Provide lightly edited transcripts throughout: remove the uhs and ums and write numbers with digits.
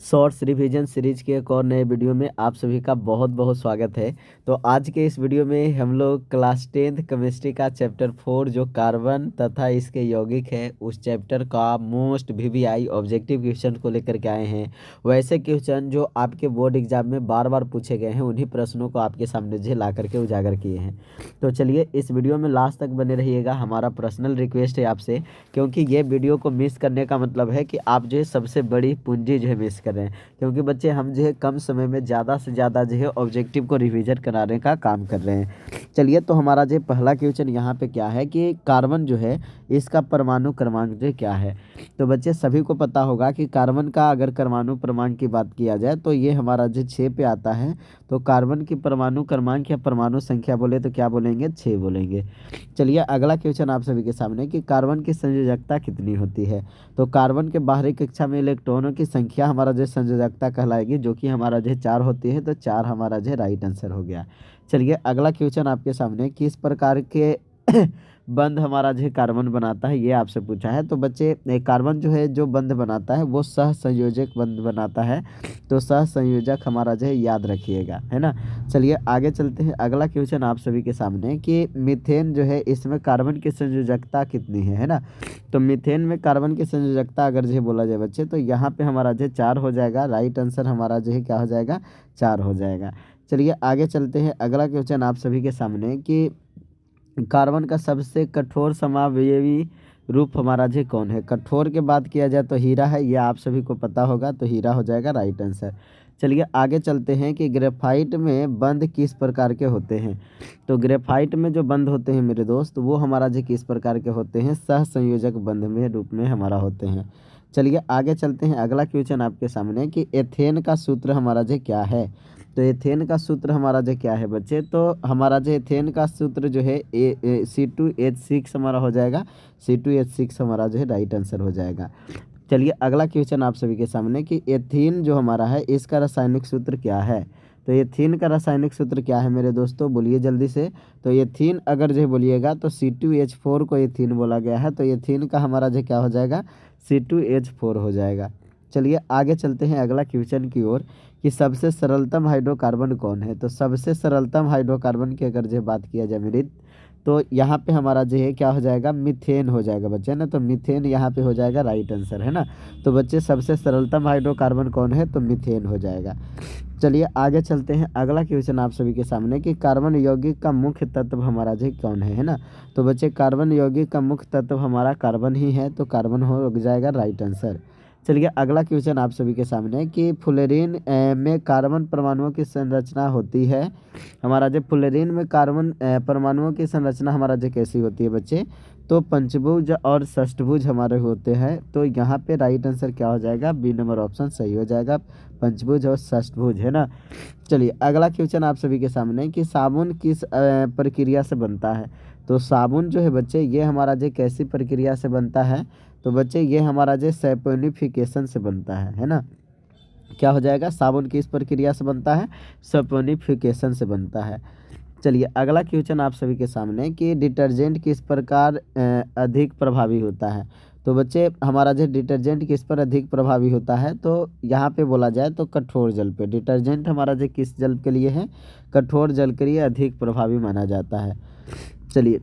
Shorts revision series के एक और नए वीडियो में आप सभी का बहुत बहुत स्वागत है। तो आज के इस वीडियो में हम लोग क्लास 10th केमिस्ट्री का चैप्टर 4 जो कार्बन तथा इसके यौगिक है उस चैप्टर का मोस्ट वीवीआई ऑब्जेक्टिव क्वेश्चन को लेकर के आए हैं। वैसे क्वेश्चन जो आपके बोर्ड एग्जाम में बार बार पूछे गए हैं उन्हीं प्रश्नों को आपके सामने जो ला करके उजागर किए हैं। तो चलिए इस वीडियो में लास्ट तक बने रहिएगा, हमारा पर्सनल रिक्वेस्ट है आपसे, क्योंकि ये वीडियो को मिस करने का मतलब है कि आप जो है सबसे बड़ी पूंजी जो है मिस कर रहे हैं। क्योंकि बच्चे हम जो है कम समय में ज़्यादा से ज़्यादा जो है ऑब्जेक्टिव को रिवीजन कराने का काम कर रहे हैं। चलिए तो हमारा जो पहला क्वेश्चन यहाँ पे क्या है कि कार्बन जो है इसका परमाणु क्रमांक जो क्या है। तो बच्चे सभी को पता होगा कि कार्बन का अगर परमाणु क्रमांक की बात किया जाए तो ये हमारा जो 6 पे आता है। तो कार्बन की परमाणु क्रमांक या परमाणु संख्या बोले तो क्या बोलेंगे, 6 बोलेंगे। चलिए अगला क्वेश्चन आप सभी के सामने कि कार्बन की संयोजकता कितनी होती है। तो कार्बन के बाहरी कक्षा में इलेक्ट्रॉनों की संख्या हमारा जो संयोजकता कहलाएगी, जो कि हमारा जो 4 होती है। तो 4 हमारा जो राइट आंसर हो गया। चलिए अगला क्वेश्चन आपके सामने किस प्रकार के बंध हमारा जो कार्बन बनाता है ये आपसे पूछा है। तो बच्चे कार्बन जो है जो बंध बनाता है वो सह संयोजक बंध बनाता है। तो सह संयोजक हमारा जो है याद रखिएगा, है ना। चलिए आगे चलते हैं। अगला क्वेश्चन आप सभी के सामने कि मीथेन जो है इसमें कार्बन की संयोजकता कितनी है ना। तो मीथेन में कार्बन की संयोजकता अगर जो है बोला जाए बच्चे तो यहाँ पे हमारा जो 4 हो जाएगा। राइट आंसर हमारा जो है क्या हो जाएगा, 4 हो जाएगा। चलिए आगे चलते हैं। अगला क्वेश्चन आप सभी के सामने कि कार्बन का सबसे कठोर समावयवी रूप हमारा जो कौन है। कठोर के बात किया जाए तो हीरा है, ये आप सभी को पता होगा। तो हीरा हो जाएगा राइट आंसर। चलिए आगे चलते हैं कि ग्रेफाइट में बंध किस प्रकार के होते हैं। तो ग्रेफाइट में जो बंध होते हैं मेरे दोस्त वो हमारा जो किस प्रकार के होते हैं, सह संयोजक बंध में रूप में हमारा होते हैं। चलिए आगे चलते हैं। अगला क्वेश्चन आपके सामने कि एथेन का सूत्र हमारा जो क्या है। तो एथेन का सूत्र हमारा जो क्या है बच्चे, तो हमारा जो एथेन का सूत्र जो है C2H6 हमारा हो जाएगा। C2H6 हमारा जो है राइट आंसर हो जाएगा। चलिए अगला क्वेश्चन आप सभी के सामने कि एथीन जो हमारा है इसका रासायनिक सूत्र क्या है। तो एथीन का रासायनिक सूत्र क्या है मेरे दोस्तों, बोलिए जल्दी से। तो एथीन अगर जो बोलिएगा तो C2H4 को एथीन बोला गया है। तो एथीन का हमारा जो क्या हो जाएगा, C2H4 हो जाएगा। चलिए आगे चलते हैं अगला क्वेश्चन की ओर कि सबसे सरलतम हाइड्रोकार्बन कौन है। तो सबसे सरलतम हाइड्रोकार्बन की अगर जो बात किया जाए मेरी, तो यहाँ पे हमारा जो है क्या हो जाएगा, मीथेन हो जाएगा बच्चे ना। तो मीथेन यहाँ पे हो जाएगा राइट आंसर, है ना। तो बच्चे सबसे सरलतम हाइड्रोकार्बन कौन है, तो मीथेन हो जाएगा। चलिए आगे चलते हैं। अगला क्वेश्चन आप सभी के सामने कि कार्बन यौगिक का मुख्य तत्व हमारा जो कौन है ना। तो बच्चे कार्बन यौगिक का मुख्य तत्व हमारा कार्बन ही है। तो कार्बन हो जाएगा राइट आंसर। चलिए अगला क्वेश्चन आप सभी के सामने कि फ्लोरीन में कार्बन परमाणुओं की संरचना होती है। हमारा जो फ्लोरीन में कार्बन परमाणुओं की संरचना हमारा जो कैसी होती है बच्चे, तो पंचभुज और षष्ठभुज हमारे होते हैं। तो यहाँ पे राइट आंसर क्या हो जाएगा, बी नंबर ऑप्शन सही हो जाएगा, पंचभुज और षष्ठभुज, है ना। चलिए अगला क्वेश्चन आप सभी के सामने कि साबुन किस प्रक्रिया से बनता है। तो साबुन जो है बच्चे ये हमारा जो कैसी प्रक्रिया से बनता है। तो बच्चे ये हमारा जो सैपोनिफिकेशन से बनता है ना। क्या हो जाएगा, साबुन किस प्रक्रिया से बनता है, सैपोनिफिकेशन से बनता है। चलिए अगला क्वेश्चन आप सभी के सामने कि डिटर्जेंट किस प्रकार अधिक प्रभावी होता है। तो बच्चे हमारा जो डिटर्जेंट किस पर अधिक प्रभावी होता है, तो यहाँ पे बोला जाए तो कठोर जल पे। डिटर्जेंट हमारा जो किस जल के लिए है, कठोर जल के लिए अधिक प्रभावी माना जाता है। चलिए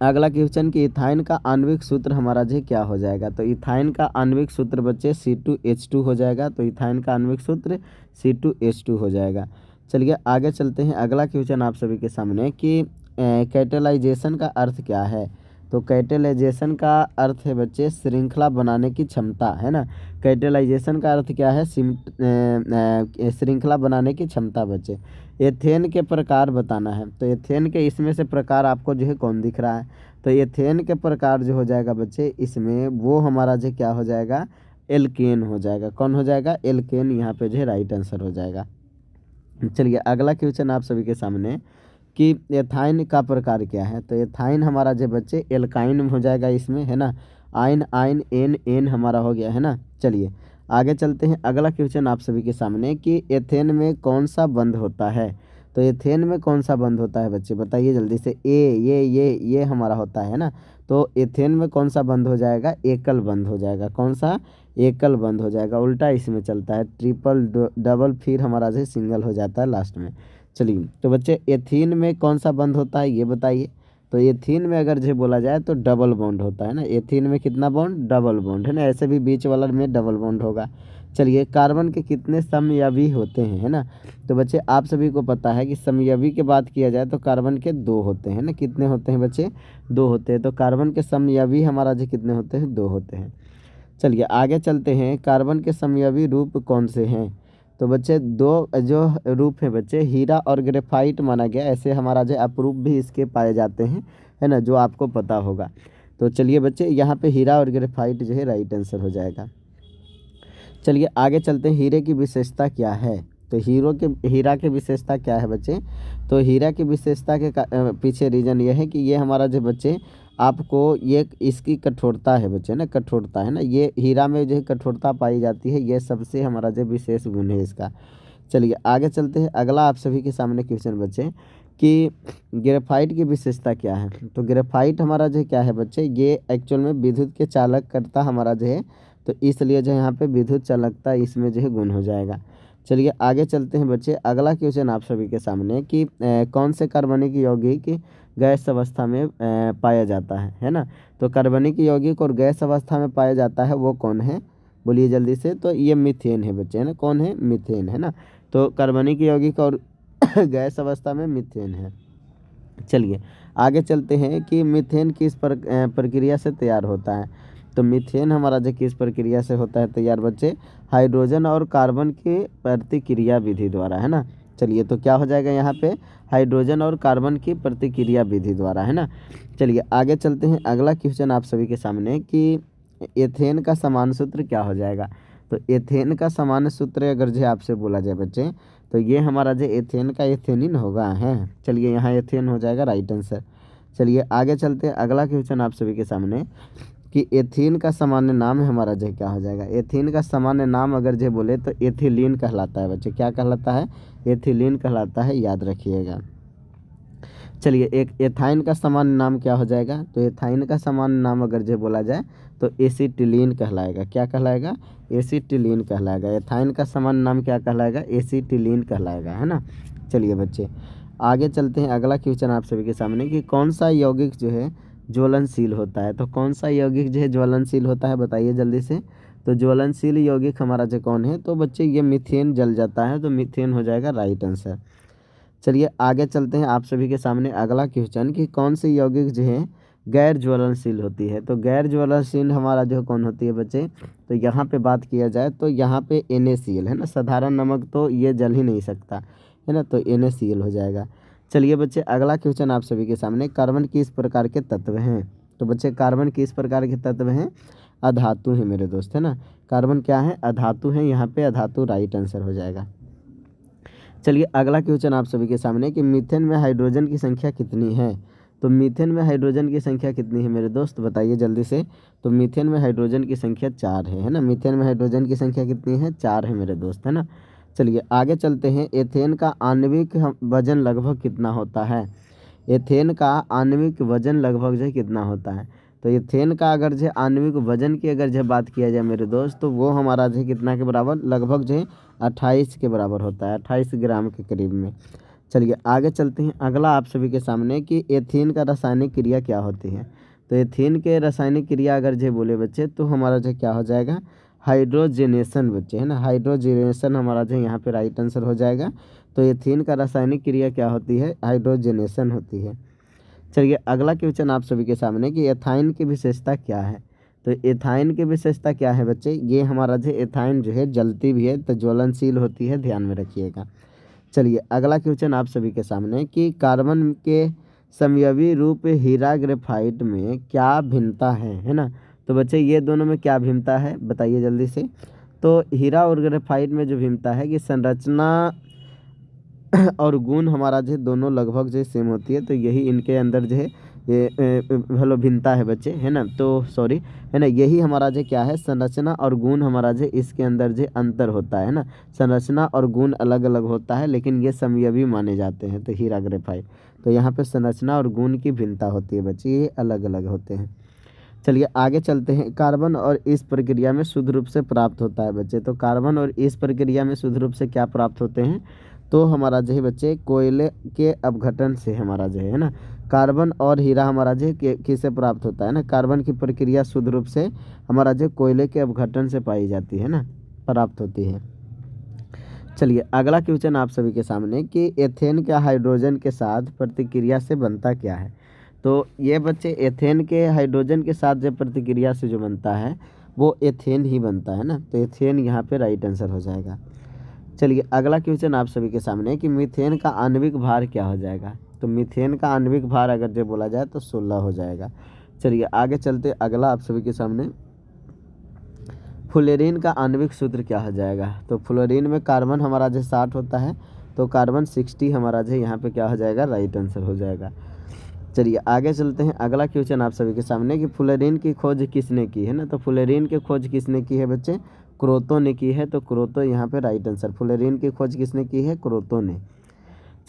अगला क्वेश्चन कि इथाइन का आणविक सूत्र हमारा जो क्या हो जाएगा। तो इथाइन का आणविक सूत्र बच्चे C2H2 हो जाएगा। तो इथाइन का आणविक सूत्र C2H2 हो जाएगा। चलिए आगे चलते हैं। अगला क्वेश्चन आप सभी के सामने कि कैटेलाइजेशन का अर्थ क्या है। तो कैटेलाइजेशन का अर्थ है बच्चे श्रृंखला बनाने की क्षमता, है ना। कैटेलाइजेशन का अर्थ क्या है, श्रृंखला बनाने की क्षमता बच्चे। एथेन के प्रकार बताना है। तो एथेन के इसमें से प्रकार आपको जो है कौन दिख रहा है। तो एथेन के प्रकार जो हो जाएगा बच्चे इसमें वो हमारा जो क्या हो जाएगा, एल्केन हो जाएगा। कौन हो जाएगा, एल्केन, यहाँ पे जो है राइट आंसर हो जाएगा। चलिए अगला क्वेश्चन आप सभी के सामने कि एथाइन का प्रकार क्या है। तो एथाइन हमारा जो बच्चे एल्काइन हो जाएगा इसमें, है ना। आइन आइन एन एन हमारा हो गया, है ना। चलिए आगे चलते हैं। अगला क्वेश्चन आप सभी के सामने कि एथेन में कौन सा बंध होता है। तो एथेन में कौन सा बंध होता है बच्चे, बताइए जल्दी से। ये हमारा होता है ना। तो एथेन में कौन सा बंध हो जाएगा, एकल बंध हो जाएगा। कौन सा, एकल बंध हो जाएगा। उल्टा इसमें चलता है, ट्रिपल डबल फिर हमारा जो सिंगल हो जाता है लास्ट में। चलिए तो बच्चे एथीन में कौन सा बंध होता है ये बताइए। तो एथीन में अगर जो बोला जाए तो डबल बॉन्ड होता है ना। एथीन में कितना बॉन्ड, डबल बॉन्ड है ना। ऐसे भी बीच वाला में डबल बॉन्ड होगा। चलिए कार्बन के कितने समयवी होते हैं, है ना। तो बच्चे आप सभी को पता है कि समयवी की बात किया जाए तो कार्बन के 2 होते हैं ना। कितने होते हैं बच्चे, 2 होते हैं। तो कार्बन के समयवी हमारा जो कितने होते हैं, 2 होते हैं। चलिए आगे चलते हैं, कार्बन के समयवी रूप कौन से हैं। तो बच्चे 2 जो रूप है बच्चे, हीरा और ग्रेफाइट माना गया। ऐसे हमारा जो अप्रूप भी इसके पाए जाते हैं, है ना, जो आपको पता होगा। तो चलिए बच्चे यहाँ पे हीरा और ग्रेफाइट जो है राइट आंसर हो जाएगा। चलिए आगे चलते हैं, हीरे की विशेषता क्या है। तो हीरा की विशेषता क्या है बच्चे। तो हीरा की विशेषता के पीछे रीज़न ये है कि ये हमारा जो बच्चे आपको ये इसकी कठोरता है बच्चे ना, कठोरता है ना। ये हीरा में जो कठोरता पाई जाती है, ये सबसे हमारा जो विशेष गुण है इसका। चलिए आगे चलते हैं, अगला आप सभी के सामने क्वेश्चन बच्चे कि ग्रेफाइट की विशेषता क्या है। तो ग्रेफाइट हमारा जो क्या है बच्चे, ये एक्चुअल में विद्युत के चालक करता हमारा जो है। तो इसलिए जो यहाँ पे विद्युत चालकता इसमें जो है गुण हो जाएगा। चलिए आगे चलते हैं बच्चे, अगला क्वेश्चन आप सभी के सामने कि कौन से कार्बनिक यौगिक गैस अवस्था में पाया जाता है ना। तो कार्बनिक यौगिक और गैस अवस्था में पाया जाता है वो कौन है, बोलिए जल्दी से। तो ये मीथेन है बच्चे, है ना। कौन है, मीथेन, है ना। तो कार्बनिक यौगिक और गैस अवस्था में मीथेन है। चलिए आगे चलते हैं कि मीथेन किस प्रक्रिया से तैयार होता है। तो मीथेन हमारा जो किस प्रक्रिया से होता है तैयार बच्चे, हाइड्रोजन और कार्बन की प्रतिक्रिया विधि द्वारा, है ना। चलिए तो क्या हो जाएगा यहाँ पे, हाइड्रोजन और कार्बन की प्रतिक्रिया विधि द्वारा, है ना। चलिए आगे चलते हैं, अगला क्वेश्चन आप सभी के सामने कि एथेन का समान सूत्र क्या हो जाएगा। तो एथेन का समान सूत्र अगर जो आपसे बोला जाए बच्चे, तो ये हमारा जो एथेन का एथेनिन होगा है। चलिए यहाँ एथेन हो जाएगा राइट आंसर। चलिए आगे चलते हैं, अगला क्वेश्चन आप सभी के सामने कि एथीन का सामान्य नाम हमारा जो क्या हो जाएगा। एथीन का सामान्य नाम अगर जो बोले तो एथिलीन कहलाता है बच्चे। क्या कहलाता है, एथिलीन कहलाता है, याद रखिएगा। चलिए एक एथाइन का सामान्य नाम क्या हो जाएगा। तो एथाइन का सामान्य नाम अगर जो बोला जाए तो एसिटिलीन कहलाएगा। क्या कहलाएगा, एसिटिलीन कहलाएगा। एथाइन का सामान्य नाम क्या कहलाएगा, एसिटिलीन कहलाएगा, है ना। चलिए बच्चे आगे चलते हैं, अगला क्वेश्चन आप सभी के सामने कि कौन सा यौगिक जो है ज्वलनशील होता है। तो कौन सा यौगिक जो है ज्वलनशील होता है, बताइए जल्दी से। तो ज्वलनशील यौगिक हमारा जो कौन है, तो बच्चे ये मीथेन जल जाता है। तो मीथेन हो जाएगा राइट आंसर। चलिए आगे चलते हैं, आप सभी के सामने अगला क्वेश्चन कि कौन सी यौगिक जो है गैर ज्वलनशील होती है। तो गैर ज्वलनशील हमारा जो कौन होती है बच्चे, तो यहाँ पे बात किया जाए तो यहाँ पे NaCl है ना। साधारण नमक तो ये जल ही नहीं सकता, है ना। तो NaCl हो जाएगा। चलिए बच्चे अगला क्वेश्चन आप सभी के सामने, कार्बन किस प्रकार के तत्व हैं। तो बच्चे कार्बन किस प्रकार के तत्व हैं, अधातु है मेरे दोस्त, है ना। कार्बन क्या है, अधातु है। यहाँ पे अधातु राइट आंसर हो जाएगा। चलिए अगला क्वेश्चन आप सभी के सामने कि मीथेन में हाइड्रोजन की संख्या कितनी है। तो मीथेन में हाइड्रोजन की संख्या कितनी है मेरे दोस्त, बताइए जल्दी से। तो मीथेन में हाइड्रोजन की संख्या 4 है ना। मीथेन में हाइड्रोजन की संख्या कितनी है, 4 है मेरे दोस्त, है ना। चलिए आगे चलते हैं, एथेन का आणविक वजन लगभग कितना होता है। एथेन का आणविक वजन लगभग जो कितना होता है। तो एथेन का अगर जो आणविक वजन की अगर जो बात किया जाए मेरे दोस्त, तो वो हमारा जो कितना के बराबर, लगभग जो 28 के बराबर होता है, 28 ग्राम के करीब में। चलिए आगे चलते हैं, अगला आप सभी के सामने कि एथेन का रासायनिक क्रिया क्या होती है। तो एथेन के रासायनिक क्रिया अगर जो बोले बच्चे, तो हमारा जो क्या हो जाएगा, हाइड्रोजनेशन बच्चे, है ना। हाइड्रोजनेशन हमारा जो यहाँ पे राइट आंसर हो जाएगा। तो एथेन का रासायनिक क्रिया क्या होती है, हाइड्रोजनेशन होती है। चलिए अगला क्वेश्चन आप सभी के सामने कि एथाइन की विशेषता क्या है। तो एथाइन की विशेषता क्या है बच्चे, ये हमारा जो एथाइन जो है जलती भी है, तो ज्वलनशील होती है, ध्यान में रखिएगा। चलिए अगला क्वेश्चन आप सभी के सामने कि कार्बन के समयवी रूप हीरा ग्रेफाइट में क्या भिन्नता है ना। तो बच्चे ये दोनों में क्या भिन्नता है, बताइए जल्दी से। तो हीरा और ग्रेफाइट में जो भिन्नता है कि संरचना और गुण हमारा जो दोनों लगभग जो सेम होती है। तो यही इनके अंदर जो है ये हेलो भिन्नता है बच्चे, है ना, तो सॉरी, है ना, यही हमारा जो क्या है संरचना और गुण हमारा जो इसके अंदर जो अंतर होता है ना, संरचना और गुण अलग अलग होता है लेकिन ये समयवी माने जाते हैं। तो हीरा ग्रेफाइट, तो यहाँ पे संरचना और गुण की भिन्नता होती है बच्चे, ये अलग अलग होते हैं। चलिए आगे चलते हैं। कार्बन और इस प्रक्रिया में शुद्ध रूप से प्राप्त होता है बच्चे, तो कार्बन और इस प्रक्रिया में शुद्ध रूप से क्या प्राप्त होते हैं, तो हमारा जो है बच्चे कोयले के अपघटन से हमारा जो है ना, कार्बन और हीरा हमारा जो किससे प्राप्त होता है ना, कार्बन की प्रक्रिया शुद्ध रूप से हमारा जो कोयले के अपघटन से पाई जाती है ना, प्राप्त होती है। चलिए अगला क्वेश्चन आप सभी के सामने कि एथेन के हाइड्रोजन के साथ प्रतिक्रिया से बनता क्या है। तो ये बच्चे एथेन के हाइड्रोजन के साथ जो प्रतिक्रिया से जो बनता है वो एथेन ही बनता है ना, तो एथेन यहाँ पे राइट आंसर हो जाएगा। चलिए अगला क्वेश्चन आप सभी के सामने कि मीथेन का आणविक भार क्या हो जाएगा। तो मीथेन का आणविक भार अगर जो बोला जाए तो 16 हो जाएगा। चलिए आगे चलते अगला आप सभी के सामने, फ्लोरीन का आणविक सूत्र क्या हो जाएगा। तो फ्लोरीन में कार्बन हमारा जो 60 होता है, तो कार्बन 60 हमारा जो यहाँ पे क्या हो जाएगा, राइट आंसर हो जाएगा। चलिए आगे चलते हैं अगला क्वेश्चन आप सभी के सामने कि फ्लोरीन की खोज किसने की है ना। तो फ्लोरीन की खोज किसने की है बच्चे, क्रोतो ने की है, तो क्रोतो यहाँ पे राइट आंसर। फ्लोरीन की खोज किसने की है, क्रोतो ने।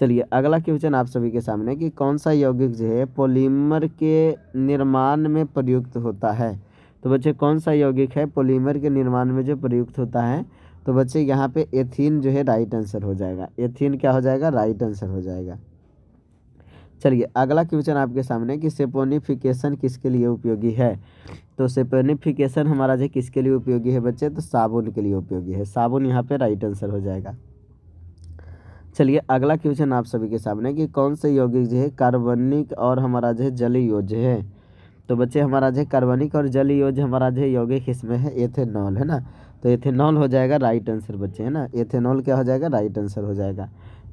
चलिए अगला क्वेश्चन आप सभी के सामने कि कौन सा यौगिक जो है पॉलीमर के निर्माण में प्रयुक्त होता है। तो बच्चे कौन सा यौगिक है पॉलीमर के निर्माण में जो प्रयुक्त होता है, तो बच्चे यहाँ पे एथीन जो है राइट आंसर हो जाएगा। एथीन क्या हो जाएगा, राइट आंसर हो जाएगा। चलिए अगला क्वेश्चन आपके सामने कि सेपोनिफिकेशन किसके लिए उपयोगी है। तो सेपोनिफिकेशन हमारा जो किसके लिए उपयोगी है बच्चे, तो साबुन के लिए उपयोगी है। साबुन यहाँ पे राइट आंसर हो जाएगा। चलिए अगला क्वेश्चन आप सभी के सामने कि कौन से यौगिक जो है कार्बनिक और हमारा जो है जलीय योज्य है। तो बच्चे हमारा जो है कार्बनिक और जलीय योज्य हमारा जो है यौगिक इसमें है एथेनॉल, है ना, तो एथेनॉल हो जाएगा राइट आंसर बच्चे, है ना, एथेनॉल क्या हो जाएगा, राइट आंसर हो जाएगा।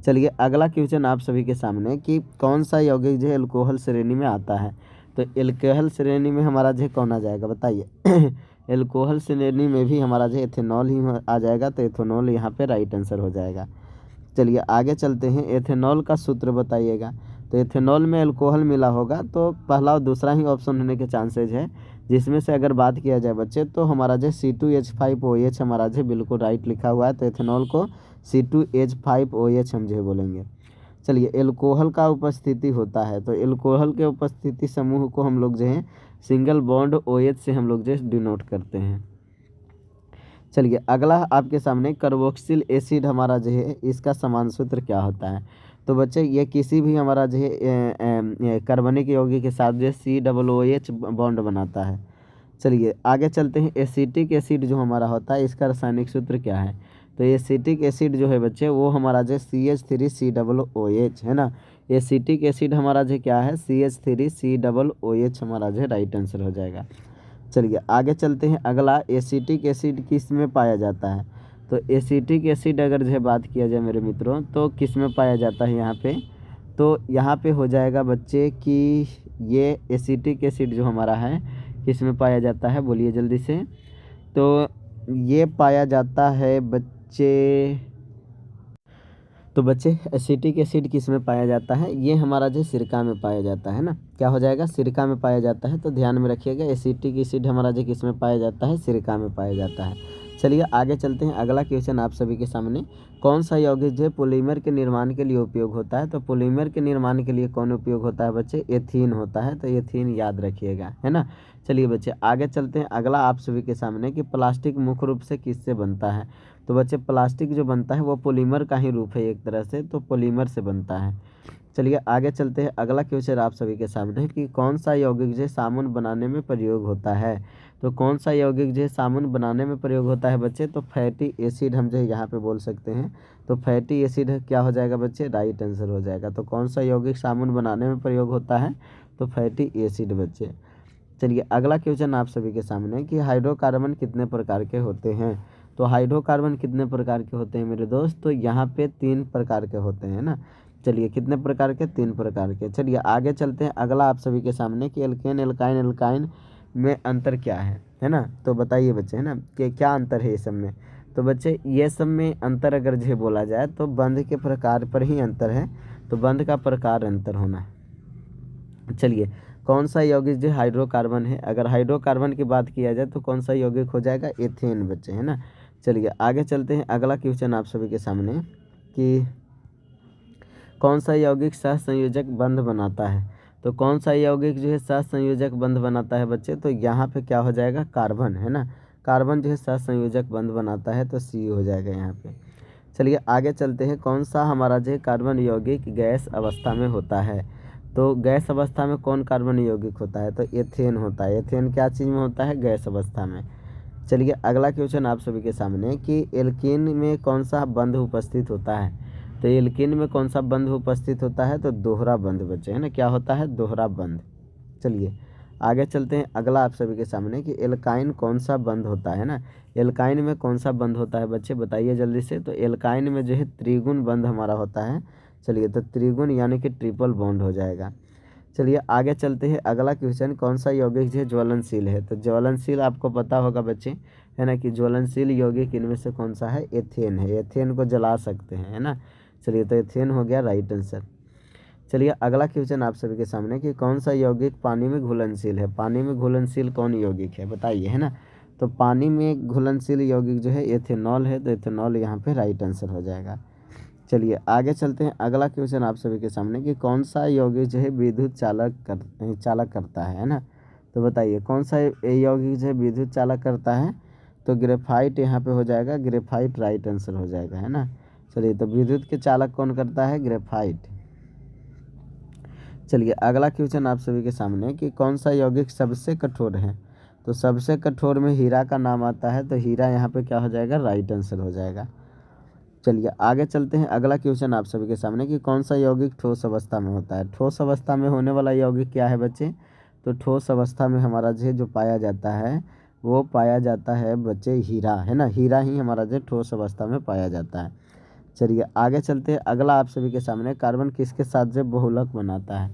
चलिए अगला क्वेश्चन आप सभी के सामने कि कौन सा यौगिक जो है एल्कोहल श्रेणी में आता है। तो एल्कोहल श्रेणी में हमारा जो है कौन आ जाएगा बताइए। एल्कोहल श्रेणी में भी हमारा जो एथेनॉल ही आ जाएगा, तो एथेनॉल यहाँ पे राइट आंसर हो जाएगा। चलिए आगे चलते हैं, एथेनॉल का सूत्र बताइएगा। तो एथेनॉल में अल्कोहल मिला होगा, तो पहला और दूसरा ही ऑप्शन होने के चांसेज है, जिसमें से अगर बात किया जाए बच्चे तो हमारा जो C2H5OH हमारा जो बिल्कुल राइट लिखा हुआ है, तो एथेनॉल को C2H5OH हम जो बोलेंगे। चलिए एल्कोहल का उपस्थिति होता है, तो एल्कोहल के उपस्थिति समूह को हम लोग जो है सिंगल बॉन्ड OH से हम लोग जो डिनोट करते हैं। चलिए अगला आपके सामने कार्बोक्सिल एसिड हमारा जो है इसका समान सूत्र क्या होता है। तो बच्चे ये किसी भी हमारा जो है कार्बनिक यौगिक के साथ जो COOH बॉन्ड बनाता है। चलिए आगे चलते हैं, एसिटिक एसिड जो हमारा होता है इसका रासायनिक सूत्र क्या है। तो एसिटिक एसिड जो है बच्चे वो हमारा जो CH3COOH है ना, एसिटिक एसिड हमारा जो क्या है CH3COOH हमारा जो राइट आंसर हो जाएगा। चलिए आगे चलते हैं अगला, एसिटिक एसिड किस में पाया जाता है। तो एसिटिक एसिड अगर जो है बात किया जाए मेरे मित्रों तो किस में पाया जाता है यहाँ पे, तो यहाँ पे हो जाएगा बच्चे कि ये एसिटिक एसिड जो हमारा है किस में पाया जाता है, बोलिए जल्दी से। तो ये पाया जाता है बच्चे, तो बच्चे एसिटिक एसिड किस में पाया जाता है, ये हमारा जो सिरका में पाया जाता है ना, क्या हो जाएगा, सिरका में पाया जाता है। तो ध्यान में रखिएगा एसिटिक एसिड हमारा जो किस में पाया जाता है, सिरका में पाया जाता है। चलिए आगे चलते हैं, अगला क्वेश्चन आप सभी के सामने, कौन सा यौगिक जो है पॉलीमर के निर्माण के लिए उपयोग होता है। तो पॉलीमर के निर्माण के लिए कौन उपयोग होता है बच्चे, एथीन होता है, तो एथीन याद रखिएगा, है ना। चलिए बच्चे आगे चलते हैं, अगला आप सभी के सामने कि प्लास्टिक मुख्य रूप से किससे बनता है। तो बच्चे प्लास्टिक जो बनता है वो पॉलीमर का ही रूप है एक तरह से, तो पॉलीमर से बनता है। चलिए आगे चलते हैं, अगला क्वेश्चन आप सभी के सामने कि कौन सा यौगिक जो साबुन बनाने में प्रयोग होता है। तो कौन सा यौगिक जो साबुन बनाने में प्रयोग होता है बच्चे, तो फैटी एसिड हम जो यहाँ पे बोल सकते हैं। तो फैटी एसिड क्या हो जाएगा बच्चे, राइट आंसर हो जाएगा। तो कौन सा यौगिक साबुन बनाने में प्रयोग होता है, तो फैटी एसिड बच्चे। चलिए अगला क्वेश्चन आप सभी के सामने कि हाइड्रोकार्बन कितने प्रकार के होते हैं। तो हाइड्रोकार्बन कितने प्रकार के होते हैं मेरे दोस्त, तो यहाँ पे 3 प्रकार के होते हैं ना। चलिए कितने प्रकार के, 3 प्रकार के। चलिए आगे चलते हैं, अगला आप सभी के सामने कि एल्केन एल्काइन एल्काइन में अंतर क्या है ना। तो बताइए बच्चे, है ना, कि क्या अंतर है ये सब में। तो बच्चे ये सब में अंतर अगर जो बोला जाए तो बंध के प्रकार पर ही अंतर है, तो बंध का प्रकार अंतर होना है। चलिए कौन सा यौगिक जो हाइड्रोकार्बन है, अगर हाइड्रोकार्बन की बात किया जाए तो कौन सा यौगिक हो जाएगा, एथेन बच्चे, है ना। चलिए आगे चलते हैं, अगला क्वेश्चन आप सभी के सामने कि कौन सा यौगिक सहसंयोजक बंध बनाता है। तो कौन सा यौगिक जो है सहसंयोजक बंध बनाता है बच्चे, तो यहाँ पे क्या हो जाएगा, कार्बन, है ना। कार्बन जो है सहसंयोजक बंध बनाता है, तो सी हो जाएगा यहाँ पे। चलिए आगे चलते हैं, कौन सा हमारा जो है कार्बन यौगिक गैस अवस्था में होता है। तो गैस अवस्था में कौन कार्बन यौगिक होता है, तो एथेन होता है। एथेन क्या चीज़ में होता है, गैस अवस्था में। चलिए अगला क्वेश्चन आप सभी के सामने कि एल्कीन में कौन सा बंध उपस्थित होता है। तो एल्कीन में कौन सा बंध उपस्थित होता है, तो दोहरा बंध बच्चे, है ना। क्या होता है, दोहरा बंध। चलिए आगे चलते हैं, अगला आप सभी के सामने कि एल्काइन कौन सा बंध होता है ना। एल्काइन में कौन सा बंध होता है बच्चे, बताइए जल्दी से। तो एल्काइन में जो है त्रिगुण बंध हमारा होता है। चलिए तो त्रिगुण यानी कि ट्रिपल बॉन्ड हो जाएगा। चलिए आगे चलते हैं, अगला क्वेश्चन, कौन सा यौगिक जो है ज्वलनशील है। तो ज्वलनशील आपको पता होगा बच्चे, है ना, कि ज्वलनशील यौगिक इनमें से कौन सा है, एथेन है। एथेन को जला सकते हैं, है ना। चलिए तो एथेन हो गया राइट आंसर। चलिए अगला क्वेश्चन आप सभी के सामने कि कौन सा यौगिक पानी में घुलनशील है। पानी में घुलनशील कौन यौगिक है, बताइए, है ना। तो पानी में घुलनशील यौगिक जो है एथेनॉल है, तो एथेनॉल यहाँ पे राइट आंसर हो जाएगा। चलिए आगे चलते हैं, अगला क्वेश्चन आप सभी के सामने कि कौन सा यौगिक जो है विद्युत चालक करता है ना। तो बताइए कौन सा यौगिक जो है विद्युत चालक करता है, तो ग्रेफाइट यहाँ पे हो जाएगा। ग्रेफाइट राइट आंसर हो जाएगा, है ना। चलिए तो विद्युत के चालक कौन करता है, ग्रेफाइट। चलिए अगला क्वेश्चन आप सभी के सामने कि कौन सा यौगिक सबसे कठोर है। तो सबसे कठोर में हीरा का नाम आता है, तो हीरा यहाँ पे क्या हो जाएगा, राइट आंसर हो जाएगा। चलिए आगे चलते हैं, अगला क्वेश्चन आप सभी के सामने कि कौन सा यौगिक ठोस अवस्था में होता है। ठोस अवस्था में होने वाला यौगिक क्या है बच्चे, तो ठोस अवस्था में हमारा जो पाया जाता है वो पाया जाता है बच्चे हीरा, है ना। हीरा ही हमारा जो ठोस अवस्था में पाया जाता है। चलिए आगे चलते हैं, अगला आप सभी के सामने कार्बन किसके साथ जो बहुलक बनाता है।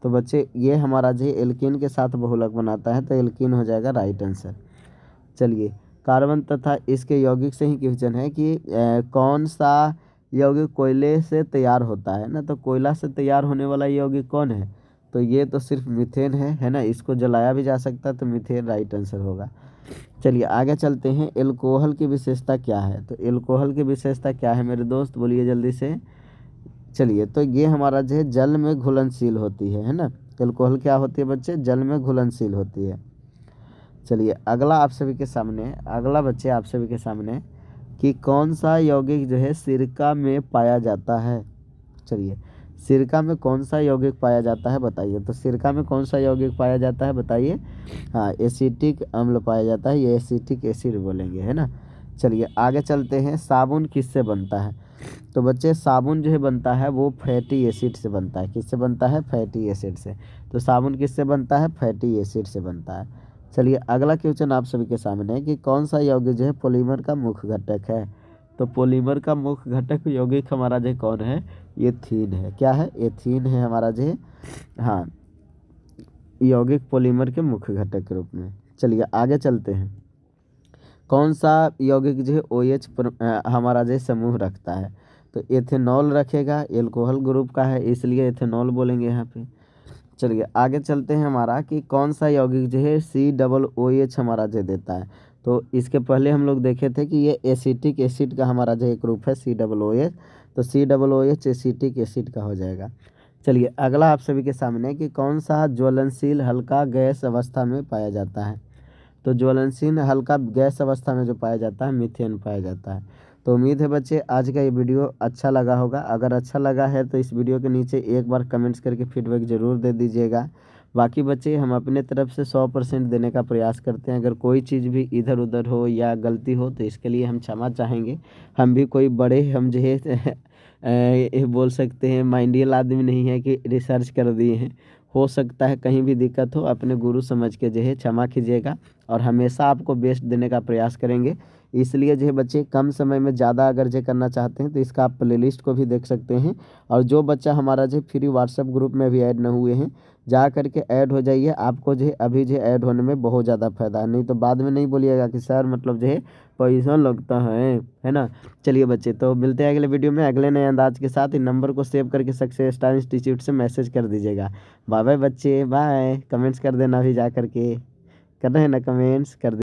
तो बच्चे ये हमारा जो एल्कीन के साथ बहुलक बनाता है, तो एल्कीन हो जाएगा राइट आंसर। चलिए कार्बन तथा इसके यौगिक से ही क्वेश्चन है कि कौन सा यौगिक कोयले से तैयार होता है ना। तो कोयला से तैयार होने वाला यौगिक कौन है, तो ये तो सिर्फ मीथेन है ना। इसको जलाया भी जा सकता है, तो मीथेन राइट आंसर होगा। चलिए आगे चलते हैं, एल्कोहल की विशेषता क्या है। तो एल्कोहल की विशेषता क्या है मेरे दोस्त, बोलिए जल्दी से। चलिए तो ये हमारा जो है जल में घुलनशील होती है ना। एल्कोहल क्या होती है बच्चे, जल में घुलनशील होती है। चलिए अगला आप सभी के सामने, अगला बच्चे आप सभी के सामने कि कौन सा यौगिक जो है सिरका में पाया जाता है। चलिए सिरका में कौन सा यौगिक पाया जाता है, बताइए। तो सिरका में कौन सा यौगिक पाया जाता है, बताइए। हाँ एसिटिक अम्ल पाया जाता है, ये एसिटिक एसिड बोलेंगे, है ना। चलिए आगे चलते हैं, साबुन किससे बनता है। तो बच्चे साबुन जो है बनता है वो फैटी एसिड से बनता है। किससे बनता है, फैटी एसिड से। तो साबुन किससे बनता है, फैटी एसिड से बनता है। चलिए अगला क्वेश्चन आप सभी के सामने है कि कौन सा यौगिक जो है पॉलीमर का मुख्य घटक है। तो पॉलीमर का मुख्य घटक यौगिक हमारा जो कौन है, एथीन है। क्या है, एथीन है हमारा जो, हाँ, यौगिक पॉलीमर के मुख्य घटक के रूप में। चलिए आगे चलते हैं, कौन सा यौगिक जो है OH हमारा जो समूह रखता है। तो एथेनॉल रखेगा, एल्कोहल ग्रुप का है इसलिए एथेनॉल बोलेंगे यहाँ पे। चलिए आगे चलते हैं, हमारा कि कौन सा यौगिक जो है COOH हमारा जो देता है। तो इसके पहले हम लोग देखे थे कि ये एसिटिक एसिड का हमारा जो एक ग्रुप है COOH, तो COOH एसिटिक एसिड का हो जाएगा। चलिए अगला आप सभी के सामने कि कौन सा ज्वलनशील हल्का गैस अवस्था में पाया जाता है। तो ज्वलनशील हल्का गैस अवस्था में जो पाया जाता है, मीथेन पाया जाता है। तो उम्मीद है बच्चे आज का ये वीडियो अच्छा लगा होगा। अगर अच्छा लगा है तो इस वीडियो के नीचे एक बार कमेंट्स करके फीडबैक ज़रूर दे दीजिएगा। बाकी बच्चे हम अपने तरफ से 100% देने का प्रयास करते हैं। अगर कोई चीज़ भी इधर उधर हो या गलती हो तो इसके लिए हम क्षमा चाहेंगे। हम भी कोई बड़े हम जो है ये बोल सकते हैं माइंडियल आदमी नहीं है कि रिसर्च कर दिए हैं। हो सकता है कहीं भी दिक्कत हो, अपने गुरु समझ के जो है क्षमा कीजिएगा और हमेशा आपको बेस्ट देने का प्रयास करेंगे। इसलिए जो है बच्चे कम समय में ज़्यादा अगर जो करना चाहते हैं तो इसका आप प्लेलिस्ट को भी देख सकते हैं। और जो बच्चा हमारा जो फ्री व्हाट्सएप ग्रुप में भी ऐड न हुए हैं, जा करके ऐड हो जाइए। आपको जो है अभी जो ऐड होने में बहुत ज़्यादा फ़ायदा है, नहीं तो बाद में नहीं बोलिएगा कि सर मतलब जो है पैसा लगता है ना। चलिए बच्चे, तो मिलते हैं अगले वीडियो में अगले नए अंदाज के साथ। इन नंबर को सेव करके सक्सेस स्टार इंस्टीट्यूट से मैसेज कर दीजिएगा। बाय बाय बच्चे, बाय। कमेंट्स कर देना अभी जा करके, कर रहे हैं ना कमेंट्स, कर